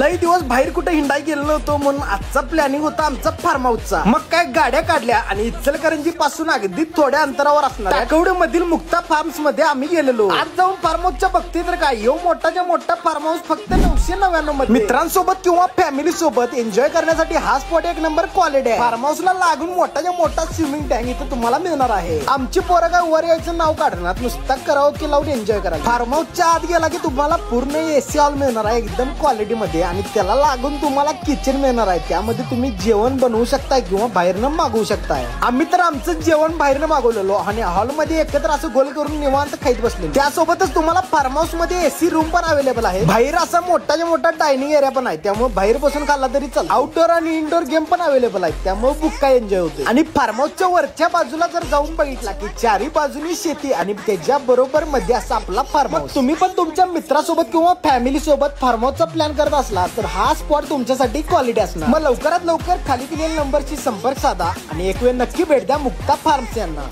लई दिवस बाहेर कुठे हिंडाय गेलो नव्हतो म्हणून आजचा प्लॅनिंग होता आमचा फार्म हाऊसचा। मग काय गाड्या काढल्या आणि इचलकरंजी पासून अगदी थोड्या अंतरावर असणार टाकवडे मधील मुक्ता फार्म्स मध्ये आम्ही गेलेलो। आज जाऊन फार्म हाऊसच्या बघते तर काय यो मोठाच्या मोठा फार्म हाऊस फक्त 999 मध्ये मित्रांसोबत किंवा फॅमिली सोबत एन्जॉय करण्यासाठी हा स्पॉट एक नंबर क्वालिटी आहे। फार्म हाऊसला लागून मोठाच्या मोठा स्विमिंग टँक इथे तुम्हाला मिळणार आहे। आमची पोरं काय वर यायचं नाव काढणार नुसता कराओके लावून एन्जॉय करा। फार्म हाऊसच्या आत गेला की तुम्हाला पूर्ण एसी हॉल मिळणार आहे एकदम क्वालिटी मध्ये आणि त्याला लागून तुम्हाला किचन मिळणार आहे। त्यामध्ये तुम्ही जेवण बनवू शकता किंवा बाहेरनं मागवू शकताय। आम्ही तर आमचं जेवण बाहेरनं मागवलेलो आणि हॉल मध्ये एकत्र असं गोल करून निवांत खाईत बसले। त्यासोबतच तुम्हाला फार्म हाऊस मध्ये एसी रूम पण अवेलेबल आहे। बाहेर असा मोठाच्या मोठा डायनिंग एरिया पण आहे त्यामुळे बाहेर बसून खाल्ला तरी चाल। आउटडोर आणि इनडोर गेम पण अवेलेबल आहे त्यामुळे बुक्का एन्जॉय होते। आणि फार्म हाऊसच्या वरच्या बाजूला जर जाऊन बघितला की चारी बाजूनी शेती आणि त्याच्या बरोबर मध्ये असा आपला फार्म हाऊस। तुम्ही पण तुमच्या मित्रासोबत किंवा फॅमिली सोबत फार्म हाऊसचा प्लॅन करत असला तर हा स्पॉट तुमच्यासाठी क्वालिटी असणार। मग लवकरात लवकर खाली दिलेल्या नंबरची संपर्क साधा आणि एक वेळ नक्की भेट द्या मुक्ता फार्म्स यांना।